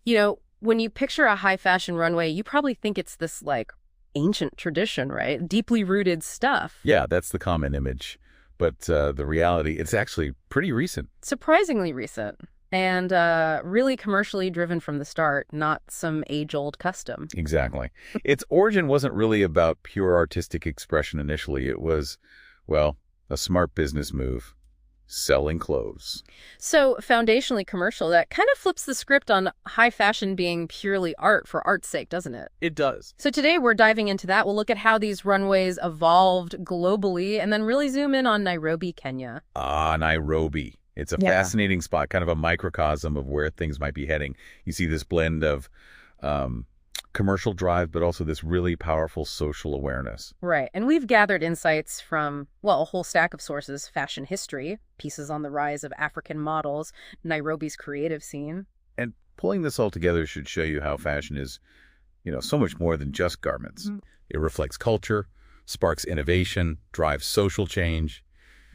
When you picture a high fashion runway, you probably think it's this like ancient tradition, right? Deeply rooted stuff. Yeah, that's the common image. But the reality, it's actually pretty recent. Surprisingly recent. And really commercially driven from the start, not some age-old custom. Exactly. Its origin wasn't really about pure artistic expression initially. It was, well, a smart business move. Selling clothes. So foundationally commercial, that kind of flips the script on high fashion being purely art for art's sake, doesn't it? It does. So today we're diving into that. We'll look at how these runways evolved globally and then really zoom in on Nairobi, Kenya. Nairobi. It's a fascinating spot, kind of a microcosm of where things might be heading. You see this blend of commercial drive, but also this really powerful social awareness. Right. And we've gathered insights from, well, a whole stack of sources: fashion history, pieces on the rise of African models, Nairobi's creative scene. And pulling this all together should show you how fashion is, so much more than just garments. It reflects culture, sparks innovation, drives social change.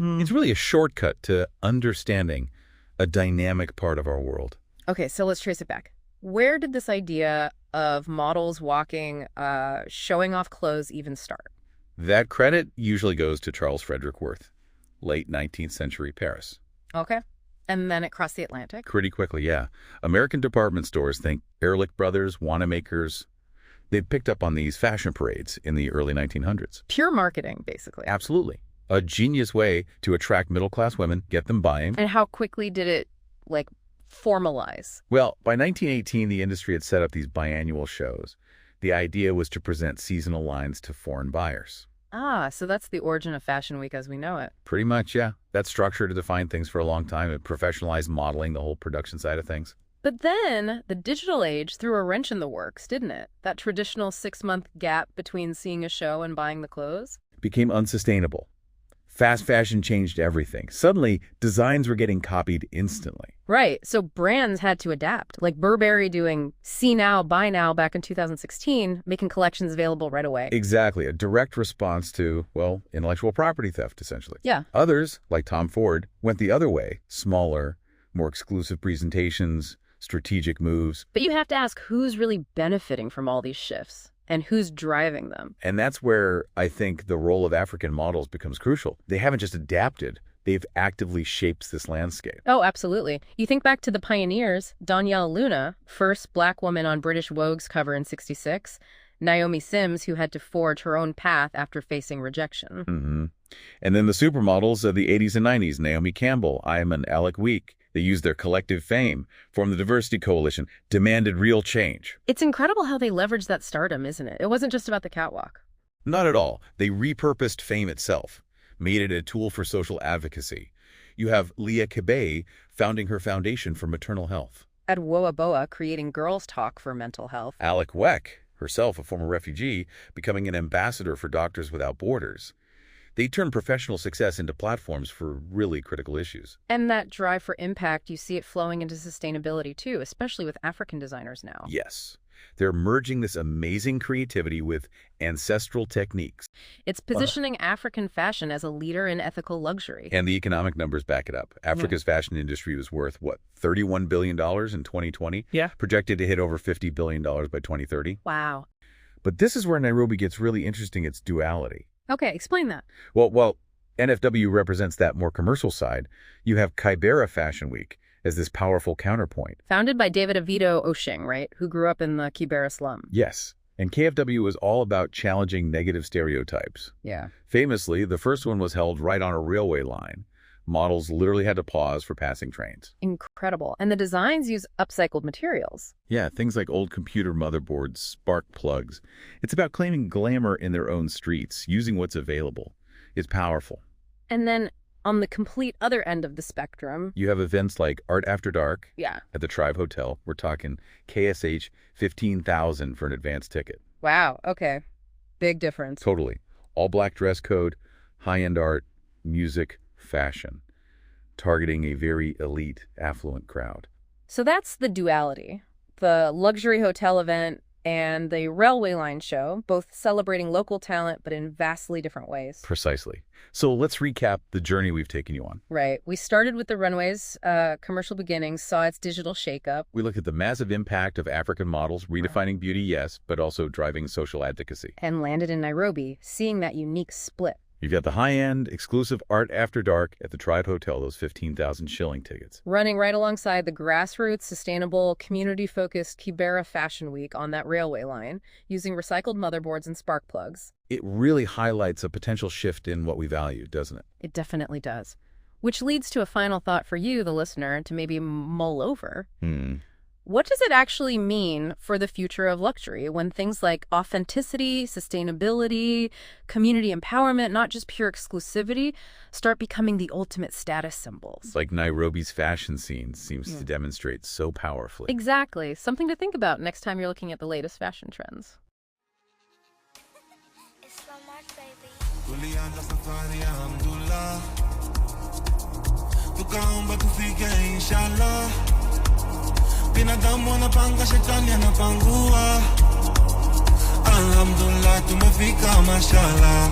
It's really a shortcut to understanding a dynamic part of our world. Okay, so let's trace it back. Where did this idea of models walking, showing off clothes even start? That credit usually goes to Charles Frederick Worth, late 19th century Paris. Okay. And then it crossed the Atlantic? Pretty quickly, yeah. American department stores, think Ehrlich Brothers, Wanamaker's, they'd picked up on these fashion parades in the early 1900s. Pure marketing, basically. Absolutely. A genius way to attract middle-class women, get them buying. And how quickly did it, formalize? Well, by 1918, the industry had set up these biannual shows. The idea was to present seasonal lines to foreign buyers. So that's the origin of Fashion Week as we know it. Pretty much, yeah. That structure to define things for a long time. It professionalized modeling, the whole production side of things. But then the digital age threw a wrench in the works, didn't it? That traditional 6-month gap between seeing a show and buying the clothes? Became unsustainable. Fast fashion changed everything. Suddenly, designs were getting copied instantly. Right. So brands had to adapt, like Burberry doing see now, buy now back in 2016, making collections available right away. Exactly. A direct response to, well, intellectual property theft, essentially. Yeah. Others, like Tom Ford, went the other way. Smaller, more exclusive presentations, strategic moves. But you have to ask, who's really benefiting from all these shifts? And who's driving them? And that's where I think the role of African models becomes crucial. They haven't just adapted, they've actively shaped this landscape. Oh, absolutely. You think back to the pioneers, Donyale Luna, first Black woman on British Vogue's cover in '66, Naomi Sims, who had to forge her own path after facing rejection. And then the supermodels of the 80s and 90s, Naomi Campbell, and Alek Wek. They used their collective fame, formed the diversity coalition, demanded real change. It's incredible how they leveraged that stardom, isn't it? It wasn't just about the catwalk. Not at all. They repurposed fame itself, made it a tool for social advocacy. You have Leah Kibera founding her foundation for maternal health. Adwoa Boa creating Girls Talk for mental health. Alek Wek, herself a former refugee, becoming an ambassador for Doctors Without Borders. They turn professional success into platforms for really critical issues. And that drive for impact, you see it flowing into sustainability too, especially with African designers now. Yes. They're merging this amazing creativity with ancestral techniques. It's positioning African fashion as a leader in ethical luxury. And the economic numbers back it up. Africa's fashion industry was worth, $31 billion in 2020? Yeah. Projected to hit over $50 billion by 2030. Wow. But this is where Nairobi gets really interesting, its duality. Okay, explain that. Well, NFW represents that more commercial side. You have Kibera Fashion Week as this powerful counterpoint. Founded by David Avito Oshing, right? Who grew up in the Kibera slum. Yes. And KFW was all about challenging negative stereotypes. Yeah. Famously, the first one was held right on a railway line. Models literally had to pause for passing trains. Incredible. And the designs use upcycled materials. Yeah, things like old computer motherboards, spark plugs. It's about claiming glamour in their own streets, using what's available. It's powerful. And then on the complete other end of the spectrum, you have events like Art After Dark at the Tribe Hotel. We're talking KSH 15,000 for an advance ticket. Wow, okay. Big difference. Totally. All black dress code, high-end art, music, fashion, targeting a very elite, affluent crowd. So that's the duality. The luxury hotel event and the Railway Line show, both celebrating local talent but in vastly different ways. Precisely. So let's recap the journey we've taken you on. Right. We started with the Runway's commercial beginnings, saw its digital shakeup. We looked at the massive impact of African models, redefining beauty, yes, but also driving social advocacy. And landed in Nairobi, seeing that unique split. You've got the high-end, exclusive art after dark at the Tribe Hotel, those 15,000 shilling tickets. Running right alongside the grassroots, sustainable, community-focused Kibera Fashion Week on that railway line, using recycled motherboards and spark plugs. It really highlights a potential shift in what we value, doesn't it? It definitely does. Which leads to a final thought for you, the listener, to maybe mull over. What does it actually mean for the future of luxury when things like authenticity, sustainability, community empowerment, not just pure exclusivity, start becoming the ultimate status symbols? Like Nairobi's fashion scene seems to demonstrate so powerfully. Exactly. Something to think about next time you're looking at the latest fashion trends. Binadamu anapanga, shetani anapangua. Alhamdulillah, tumefika mashallah.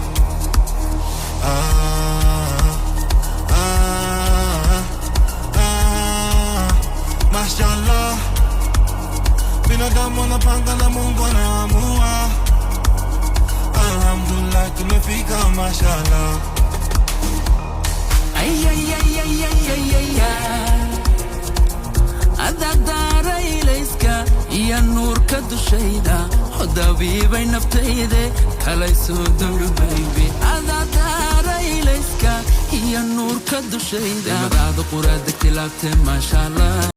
Mashallah. Binadamu anapanga na Mungu anaamua. Alhamdulillah, tumefika mashallah. Ay ay ay ay ay ay ay ay. Adadara ilayska iya nuurka dushayda Hudabiibay naftayde kalayso dur baby Adadara ilayska iya nuurka dushayda Ilmadaada quraada tilaabte mashallah